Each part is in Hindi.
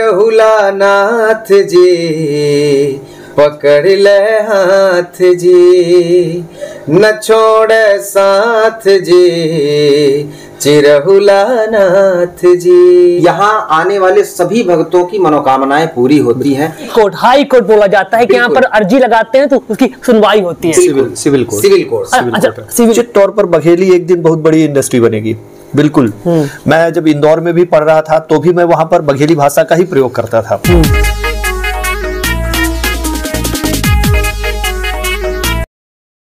चिरहुला नाथ जी पकड़ ले हाथ जी, न छोड़े साथ जी चिरहुला नाथ जी। यहाँ आने वाले सभी भक्तों की मनोकामनाएं पूरी होती हैं। कोर्ट, हाई कोर्ट बोला जाता है कि यहाँ पर अर्जी लगाते हैं तो उसकी सुनवाई होती है। Civil court. निश्चित तौर पर बघेली एक दिन बहुत बड़ी इंडस्ट्री बनेगी, बिल्कुल। मैं जब इंदौर में भी पढ़ रहा था तो भी मैं वहां पर बघेली भाषा का ही प्रयोग करता था।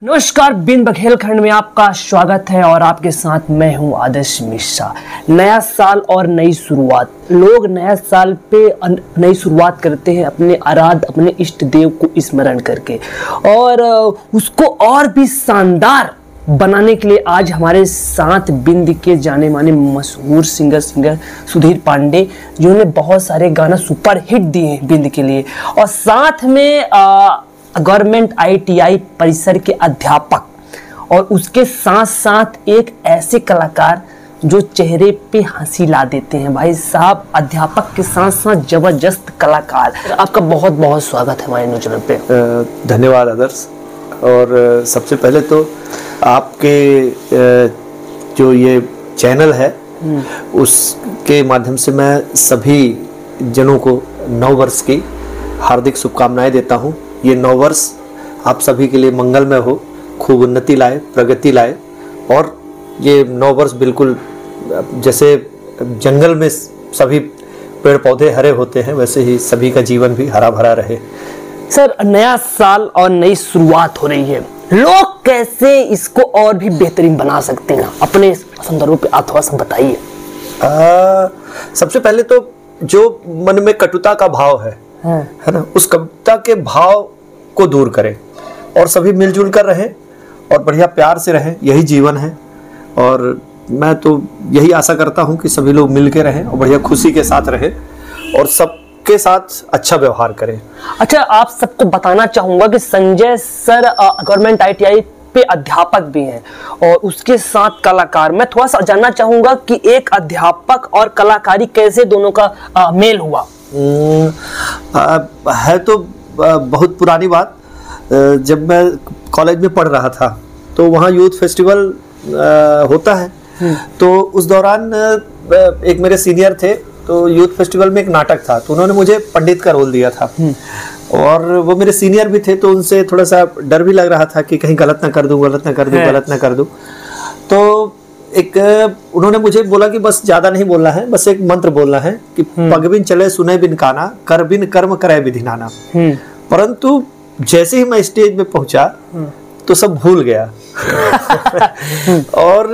नमस्कार, बिन बघेल खंड में आपका स्वागत है और आपके साथ मैं हूं आदर्श मिश्रा। नया साल और नई शुरुआत, लोग नया साल पे नई शुरुआत करते हैं अपने आराध्य, अपने इष्ट देव को स्मरण करके, और उसको और भी शानदार बनाने के लिए आज हमारे साथ बिंद के जाने माने मशहूर सिंगर सुधीर पांडे, जिन्होंने बहुत सारे गाना सुपर हिट दिए हैं बिंद के लिए, और साथ में गवर्नमेंट ITI परिसर के अध्यापक, और उसके साथ साथ एक ऐसे कलाकार जो चेहरे पे हंसी ला देते हैं। भाई साहब, अध्यापक के साथ साथ जबरदस्त कलाकार। आपका बहुत बहुत स्वागत है हमारे न्यूज़ चैनल पे। धन्यवाद आदर्श। और सबसे पहले तो आपके जो ये चैनल है उसके माध्यम से मैं सभी जनों को नव वर्ष की हार्दिक शुभकामनाएं देता हूं। ये नव वर्ष आप सभी के लिए मंगलमय हो, खूब उन्नति लाए, प्रगति लाए, और ये नव वर्ष बिल्कुल जैसे जंगल में सभी पेड़ पौधे हरे होते हैं वैसे ही सभी का जीवन भी हरा भरा रहे। सर, नया साल और नई शुरुआत हो रही है, लोग कैसे इसको और भी बेहतरीन बना सकते हैं? अपने संदर्भ पे आप थोड़ा सा बताइए। सबसे पहले तो जो मन में कटुता का भाव है ना, उस कटुता के भाव को दूर करें और सभी मिलजुल कर रहें और बढ़िया प्यार से रहें, यही जीवन है। और मैं तो यही आशा करता हूं कि सभी लोग मिल के रहें और बढ़िया खुशी के साथ रहें और सबके साथ अच्छा व्यवहार करें। अच्छा, आप सबको बताना चाहूंगा कि संजय सर गवर्नमेंट ITI पे अध्यापक भी हैं और उसके साथ कलाकार। मैं थोड़ा सा जानना चाहूंगा कि एक अध्यापक और कलाकारी कैसे दोनों का मेल हुआ? है तो बहुत पुरानी बात। जब मैं कॉलेज में पढ़ रहा था तो वहाँ यूथ फेस्टिवल होता है, तो उस दौरान एक मेरे सीनियर थे, तो यूथ फेस्टिवल में एक नाटक था, तो उन्होंने मुझे पंडित का रोल दिया था। और वो मेरे सीनियर भी थे, तो उनसे थोड़ा सा डर भी लग रहा था कि कहीं गलत ना कर दूं, गलत ना कर दूं। तो एक उन्होंने मुझे बोला कि बस ज्यादा नहीं बोलना है, बस एक मंत्र बोलना है कि पग बिन चले सुने बिन काना, कर बिन कर्म करे विधि नाना। परंतु जैसे ही मैं स्टेज में पहुंचा तो सब भूल गया और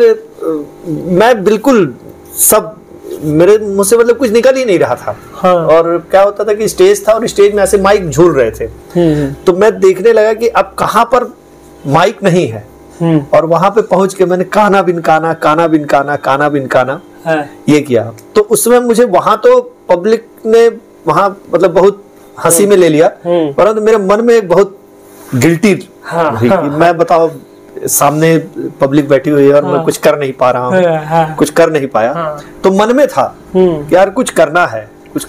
मैं बिल्कुल सब मेरे मुंह से मतलब कुछ निकल ही नहीं रहा था। और क्या होता था कि स्टेज था और स्टेज में ऐसे माइक झूल रहे थे, तो मैं देखने लगा कि अब कहाँ पर माइक नहीं है, और वहां पे पहुंच के मैंने काना बिन काना, काना बिन काना, काना बिन काना ये किया। तो उसमें मुझे वहां तो पब्लिक ने वहां मतलब बहुत हंसी में ले लिया, परंतु मेरे मन में एक बहुत गिल्टी कि मैं बताओ सामने पब्लिक बैठी हुई है और मैं कुछ कर नहीं पा रहा हूँ, कुछ कर नहीं पाया। तो मन में था कि यार कुछ करना है, कुछ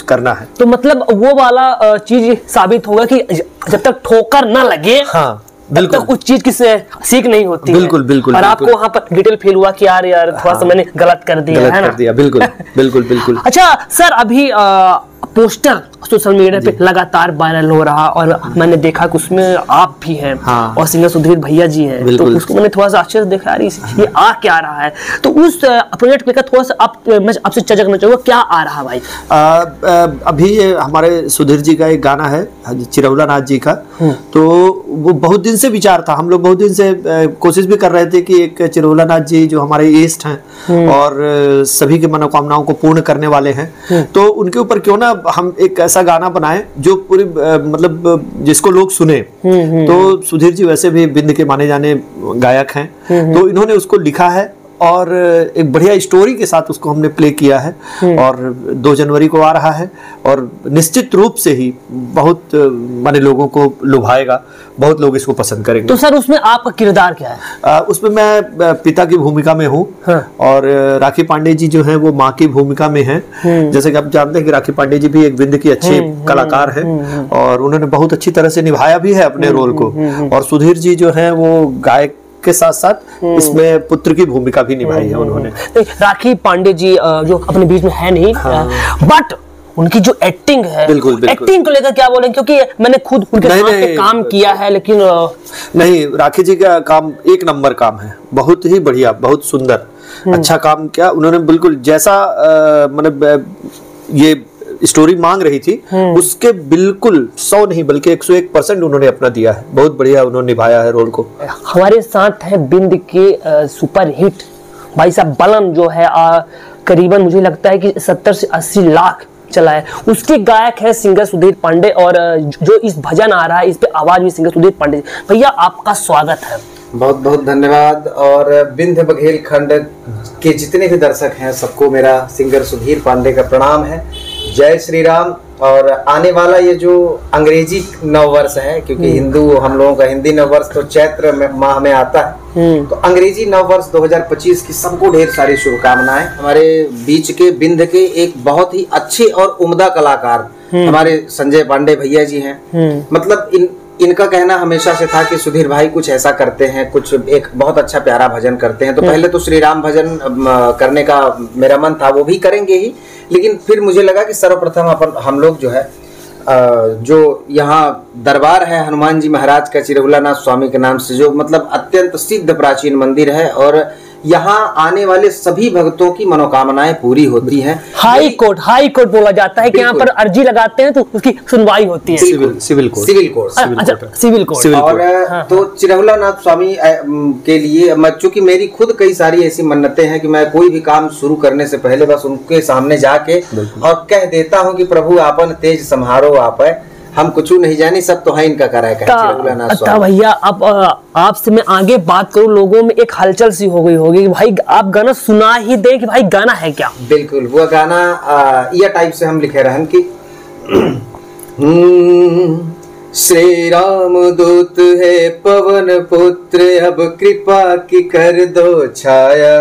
करना है। तो मतलब वो वाला चीज साबित होगा कि जब तक ठोकर ना लगे, तब तक उस चीज की सीख नहीं होती। बिल्कुल। और आपको वहाँ पर गिल्ट फील हुआ कि यार थोड़ा सा मैंने गलत कर दिया। बिल्कुल। अच्छा सर, अभी पोस्टर सोशल मीडिया पे लगातार वायरल हो रहा, और मैंने देखा कि उसमें आप भी हैं और सिंगर सुधीर भैया जी हैं, तो उसको मैंने थोड़ा सा आश्चर्य देखा, यार ये आ क्या रहा है। तो उस प्रोजेक्ट पे थोड़ा सा मैं आपसे चर्चा करना चाहूंगा, क्या आ रहा भाई? अभी हमारे सुधीर जी का एक गाना है चिरहुला नाथ जी का, तो वो बहुत दिन से विचार था, हम लोग बहुत दिन से कोशिश भी कर रहे थे कि एक चिरहुला नाथ जी जो हमारे इष्ट हैं और सभी की मनोकामनाओं को पूर्ण करने वाले हैं, तो उनके ऊपर क्यों ना हम एक ऐसा गाना बनाए जो पूरी मतलब जिसको लोग सुने। तो सुधीर जी वैसे भी बिंद के माने जाने गायक हैं, तो इन्होंने उसको लिखा है और एक बढ़िया स्टोरी के साथ उसको हमने प्ले किया है और 2 जनवरी को आ रहा है और निश्चित रूप से ही बहुत माने लोगों को लुभाएगा, बहुत लोग इसको पसंद करेंगे। तो सर उसमें आपका किरदार क्या है? उसमें मैं पिता की भूमिका में हूँ। हाँ। और राखी पांडे जी जो हैं वो माँ की भूमिका में हैं। जैसे कि आप जानते हैं कि राखी पांडे जी भी एक विंध्य की अच्छी कलाकार हैं और उन्होंने बहुत अच्छी तरह से निभाया भी है अपने रोल को। और सुधीर जी जो हैं वो गायक के साथ साथ इसमें पुत्र की भूमिका भी निभाई है उन्होंने। राखी पांडे जी जो अपने बीच में है नहीं, बट उनकी जो एक्टिंग है, बिल्कुल। एक्टिंग को लेकर क्या बोलेंगे, क्योंकि मैंने खुद उनके साथ पे काम किया है, लेकिन नहीं, राखी जी का काम एक नंबर काम है, बहुत ही बढ़िया, बहुत सुंदर, अच्छा काम किया उन्होंने। बिल्कुल जैसा मतलब ये स्टोरी मांग रही थी उसके बिल्कुल 100 नहीं बल्कि 101% उन्होंने अपना दिया है। बहुत बढ़िया उन्होंने निभाया है रोल को। हमारे साथ है बिंद के सुपर हिट भाई साहब बलम जो है करीबन मुझे लगता है कि 70 से 80 लाख चला है। उसके गायक है सिंगर सुधीर पांडे और जो इस भजन आ रहा है इस पे आवाज भी सिंगर सुधीर पांडे। भैया आपका स्वागत है। बहुत बहुत धन्यवाद। और विंध्य बघेल खंड के जितने भी दर्शक हैं सबको मेरा सिंगर सुधीर पांडे का प्रणाम है। जय श्री राम। और आने वाला ये जो अंग्रेजी नववर्ष है, क्योंकि हिंदू हम लोगों का हिंदी नववर्ष तो चैत्र माह में आता है, तो अंग्रेजी नववर्ष 2025 की सबको ढेर सारी शुभकामनाएं। हमारे बीच के विंध्य के एक बहुत ही अच्छे और उम्दा कलाकार हमारे संजय पांडे भैया जी हैं। मतलब इनका कहना हमेशा से था कि सुधीर भाई कुछ ऐसा करते हैं, कुछ एक बहुत अच्छा प्यारा भजन करते हैं। तो पहले तो श्री राम भजन करने का मेरा मन था, वो भी करेंगे ही, लेकिन फिर मुझे लगा कि सर्वप्रथम हम लोग जो है जो यहाँ दरबार है हनुमान जी महाराज का चिरहुलानाथ स्वामी के नाम से, जो मतलब अत्यंत सिद्ध प्राचीन मंदिर है और यहाँ आने वाले सभी भक्तों की मनोकामनाएं पूरी होती हैं। हाई कोर्ट बोला जाता है कि यहाँ पर अर्जी लगाते हैं तो उसकी सुनवाई होती है। Civil court. और तो चिरहुलानाथ स्वामी के लिए चूंकि मेरी खुद कई सारी ऐसी मन्नतें हैं कि मैं कोई भी काम शुरू करने से पहले बस उनके सामने जाके और कह देता हूँ कि प्रभु आपन तेज सम्हारो आप हम कुछ नहीं जानी, सब तो है इनका करा है। भैया अब आपसे मैं आगे बात करूं, लोगों में एक हलचल सी हो गई होगी कि भाई आप गाना सुना ही दे कि भाई गाना है क्या। बिल्कुल वो गाना ये टाइप से हम लिखे रहन कि श्री राम दूत है पवन पुत्र अब कृपा की कर दो छाया,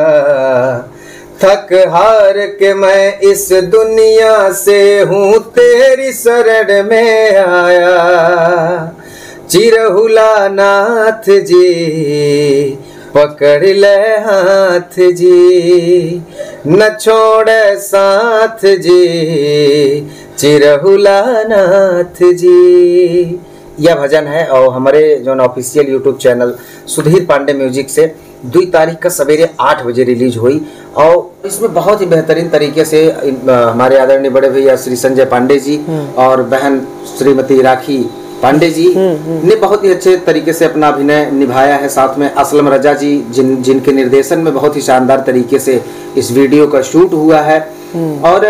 थक हार के मैं इस दुनिया से हूँ तेरी शरण में आया। चिरहुला नाथ जी पकड़ ले हाथ जी, न छोड़े साथ जी चिरहुला नाथ जी। यह भजन है और हमारे जो official YouTube channel Sudhir Pandey music से 2 तारीख का सवेरे 8 बजे रिलीज हुई और इसमें बहुत ही बेहतरीन तरीके से हमारे आदरणीय बड़े भैया श्री संजय पांडे जी और बहन श्रीमती राखी पांडे जी ने बहुत ही अच्छे तरीके से अपना अभिनय निभाया है। साथ में असलम रजा जी जिनके निर्देशन में बहुत ही शानदार तरीके से इस वीडियो का शूट हुआ है। और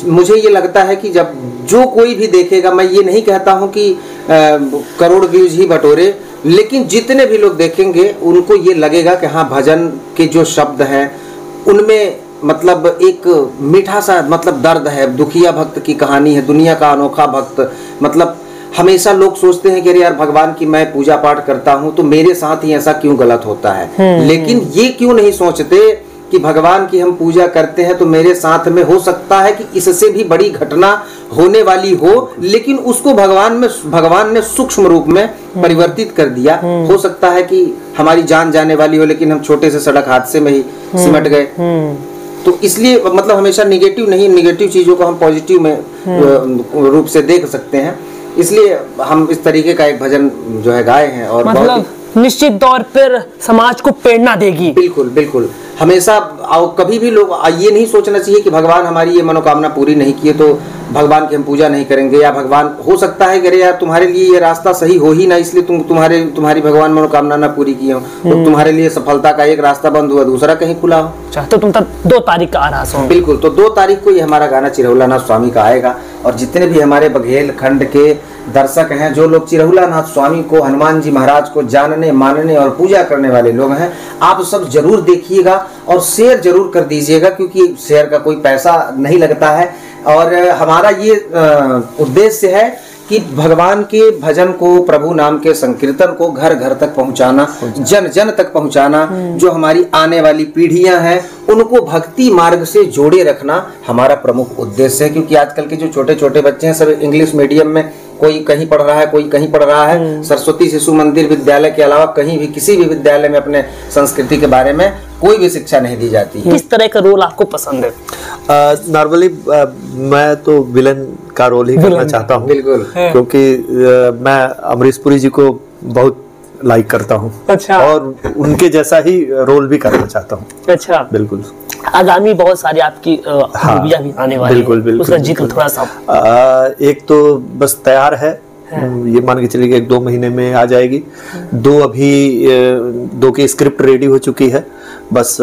मुझे ये लगता है कि जब जो कोई भी देखेगा, मैं ये नहीं कहता हूँ कि करोड़ व्यूज ही बटोरे, लेकिन जितने भी लोग देखेंगे उनको ये लगेगा कि हाँ भजन के जो शब्द हैं उनमें मतलब एक मीठा सा मतलब दर्द है, दुखिया भक्त की कहानी है, दुनिया का अनोखा भक्त। मतलब हमेशा लोग सोचते हैं कि अरे यार भगवान की मैं पूजा पाठ करता हूँ तो मेरे साथ ही ऐसा क्यों गलत होता है, लेकिन ये क्यों नहीं सोचते कि भगवान की हम पूजा करते हैं तो मेरे साथ में हो सकता है कि इससे भी बड़ी घटना होने वाली हो, लेकिन उसको भगवान ने सूक्ष्म रूप में परिवर्तित कर दिया। हो सकता है कि हमारी जान जाने वाली हो लेकिन हम छोटे से सड़क हादसे में ही सिमट गए। तो इसलिए मतलब हमेशा निगेटिव नहीं, निगेटिव चीजों को हम पॉजिटिव में रूप से देख सकते हैं। इसलिए हम इस तरीके का एक भजन जो है गाए हैं और मतलब निश्चित तौर पर समाज को प्रेरणा देगी। बिल्कुल बिल्कुल। हमेशा कभी भी लोग ये नहीं सोचना चाहिए कि भगवान हमारी ये मनोकामना पूरी नहीं किए तो भगवान की हम पूजा नहीं करेंगे, या भगवान हो सकता है अरे यार तुम्हारे लिए ये रास्ता सही हो ही ना, इसलिए तुम्हारी भगवान मनोकामना ना पूरी की हो, तो तुम्हारे लिए सफलता का एक रास्ता बंद हुआ, दूसरा कहीं खुला हो। अच्छा, तो तुम तब 2 तारीख का आ रहा हो? बिल्कुल, तो 2 तारीख को ये हमारा गाना चिरहुला नाथ स्वामी का आएगा। और जितने भी हमारे बघेल खंड के दर्शक हैं, जो लोग चिरहुला नाथ स्वामी को, हनुमान जी महाराज को जानने मानने और पूजा करने वाले लोग हैं, आप सब जरूर देखिएगा और शेयर जरूर कर दीजिएगा, क्योंकि शेयर का कोई पैसा नहीं लगता है। और हमारा ये उद्देश्य है कि भगवान के भजन को, प्रभु नाम के संकीर्तन को घर घर तक पहुंचाना, जन जन तक पहुंचाना। जो हमारी आने वाली पीढ़ियां हैं उनको भक्ति मार्ग से जोड़े रखना हमारा प्रमुख उद्देश्य है। क्योंकि आजकल के जो छोटे छोटे बच्चे हैं सब इंग्लिश मीडियम में, कोई कहीं पढ़ रहा है, कोई कहीं पढ़ रहा है। सरस्वती शिशु मंदिर विद्यालय के अलावा कहीं भी किसी भी विद्यालय में अपने संस्कृति के बारे में कोई भी शिक्षा नहीं दी जाती है। किस तरह का रोल आपको पसंद है? नॉर्मली मैं तो विलन का रोल ही करना चाहता हूँ। बिल्कुल, क्योंकि मैं अमरीश पुरी जी को बहुत लाइक करता हूँ। अच्छा। और उनके जैसा ही रोल भी करना चाहता हूँ। अच्छा, बिल्कुल। आगामी बहुत सारी आपकी मूवियां भी आने वाली बिल्कुल, हैं, बिल्कुल, उसका जिक्र थोड़ा सा। एक तो बस तैयार है, ये मान के चलिए कि 1-2 महीने में आ जाएगी। 2 की स्क्रिप्ट रेडी हो चुकी है, बस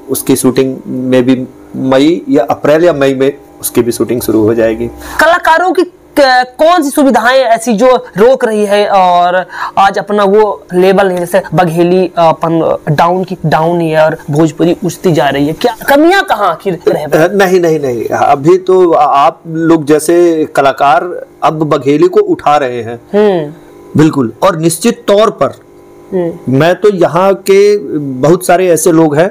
उसकी शूटिंग में भी मई या अप्रैल या मई में उसकी भी शूटिंग शुरू हो जाएगी। कलाकारों की कौन सी सुविधाएं ऐसी जो रोक रही है और आज अपना वो लेवल है, जैसे बघेली डाउन ही है और भोजपुरी उठती जा रही है, क्या कमियां कहाँ की रह? नहीं, अभी तो आप लोग जैसे कलाकार अब बघेली को उठा रहे हैं। बिल्कुल, और निश्चित तौर पर मैं तो यहाँ के बहुत सारे ऐसे लोग हैं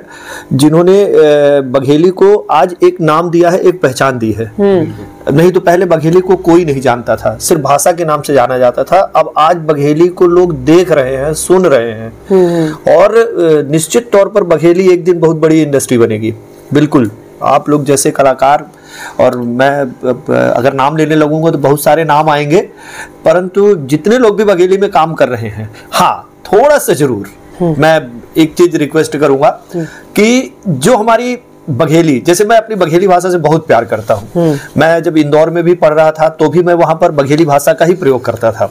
जिन्होंने बघेली को आज एक नाम दिया है, एक पहचान दी है। नहीं तो पहले बघेली को कोई नहीं जानता था, सिर्फ भाषा के नाम से जाना जाता था। अब आज बघेली को लोग देख रहे हैं, सुन रहे हैं, और निश्चित तौर पर बघेली एक दिन बहुत बड़ी इंडस्ट्री बनेगी। बिल्कुल, आप लोग जैसे कलाकार, और मैं अगर नाम लेने लगूंगा तो बहुत सारे नाम आएंगे, परंतु जितने लोग भी बघेली में काम कर रहे हैं, हाँ थोड़ा सा जरूर मैं एक चीज रिक्वेस्ट करूंगा कि जो हमारी बघेली, जैसे मैं अपनी बघेली भाषा से बहुत प्यार करता हूँ। मैं जब इंदौर में भी पढ़ रहा था तो भी मैं वहां पर बघेली भाषा का ही प्रयोग करता था।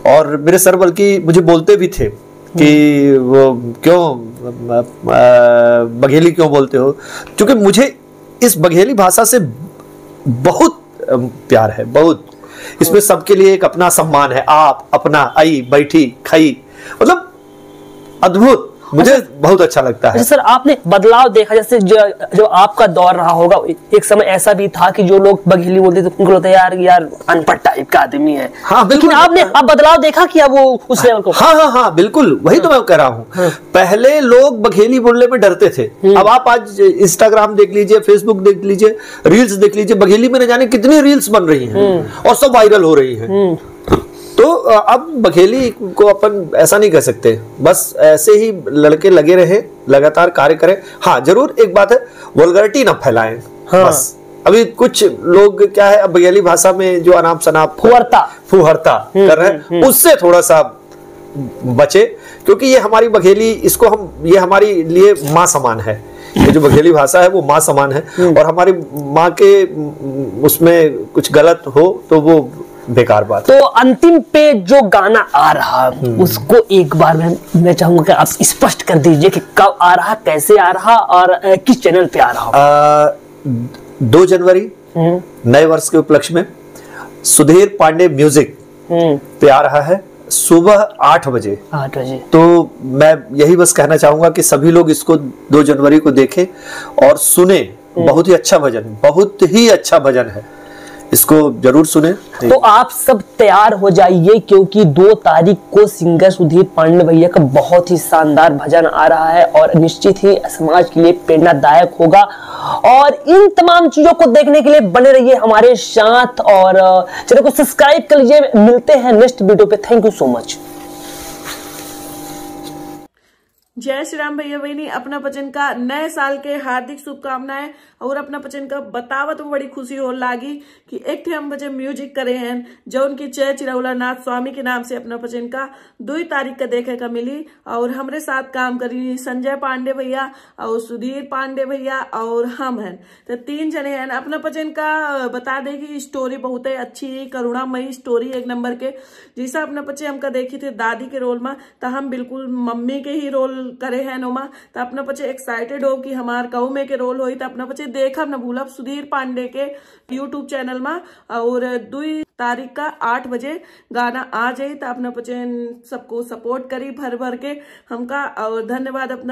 और मेरे सर बल्कि मुझे बोलते भी थे कि वो क्यों बघेली क्यों बोलते हो, क्योंकि मुझे इस बघेली भाषा से बहुत प्यार है, बहुत। इसमें सबके लिए एक अपना सम्मान है, आप, अपना, आई, बैठी, खाई, मतलब अद्भुत, मुझे बहुत अच्छा लगता है। सर, आपने बदलाव देखा, जैसे जो आपका दौर रहा होगा, एक समय ऐसा भी था कि जो लोग बघेली बोलते थे उनको लगता है यार अनपढ़ टाइप का आदमी है। हाँ, लेकिन आपने अब बदलाव देखा कि अब वो उस लेवल को। हाँ, बिल्कुल, वही तो मैं कह रहा हूँ। पहले लोग बघेली बोलने में डरते थे, अब आप आज इंस्टाग्राम देख लीजिए, फेसबुक देख लीजिए, रील्स देख लीजिए, बघेली में न जाने कितनी रील्स बन रही हैं और सब वायरल हो रही हैं। तो अब बघेली को अपन ऐसा नहीं कह सकते, बस ऐसे ही लड़के लगे रहे, लगातार कार्य करें। हाँ, जरूर एक बात है, वल्गैरिटी ना फैलाएं। हाँ। बस अभी कुछ लोग क्या है, अब बघेली भाषा में जो अनाप शनाप फुहरता कर रहे हैं, उससे थोड़ा सा बचे, क्योंकि ये हमारी बघेली, इसको ये हमारी लिए माँ समान है। ये जो बघेली भाषा है वो माँ समान है, और हमारी माँ के उसमें कुछ गलत हो तो वो बेकार बात। तो अंतिम पे जो गाना आ रहा उसको एक बार मैं चाहूंगा कि आप स्पष्ट कर दीजिए कि कब आ रहा, कैसे आ रहा और किस चैनल पे आ रहा। 2 जनवरी नए वर्ष के उपलक्ष्य में सुधीर पांडे म्यूजिक पे आ रहा है, सुबह 8 बजे। तो मैं यही बस कहना चाहूंगा कि सभी लोग इसको 2 जनवरी को देखें और सुने। बहुत ही अच्छा भजन, बहुत ही अच्छा भजन है, इसको जरूर सुने। तो आप सब तैयार हो जाइए, क्योंकि 2 तारीख को सिंगर सुधीर पांडे भैया का बहुत ही शानदार भजन आ रहा है और निश्चित ही समाज के लिए प्रेरणादायक होगा। और इन तमाम चीजों को देखने के लिए बने रहिए हमारे साथ और चैनल को सब्सक्राइब कर लीजिए। मिलते हैं नेक्स्ट वीडियो पे। Thank you so much. जय श्री राम भैया बहनी, अपना भजन का नए साल के हार्दिक शुभकामनाएं। और अपना पचन का बतावत में बड़ी खुशी हो लागी कि एक थे हम बचे म्यूजिक करे हैं जो उनकी जय चिरौला नाथ स्वामी के नाम से अपना पचन का 2 तारीख का देखे का मिली। और हमरे साथ काम करी संजय पांडे भैया और सुधीर पांडे भैया और हम हैं, तो 3 जने हैं। अपना पचन का बता दे कि स्टोरी बहुत ही अच्छी करुणामयी स्टोरी एक नंबर के, जैसा अपना पचे हमका देखी थे दादी के रोल में, तो हम बिल्कुल मम्मी के ही रोल करे हैं नोमा। तो अपना पचे एक्साइटेड हो कि हमार कहू में के रोल होई, तो अपना पचे देखब न भूलब सुधीर पांडे के यूट्यूब चैनल में। और 2 तारीख का 8 बजे गाना आ जाये, तो अपना पचे सबको सपोर्ट करी भर भर के हमका। और धन्यवाद अपना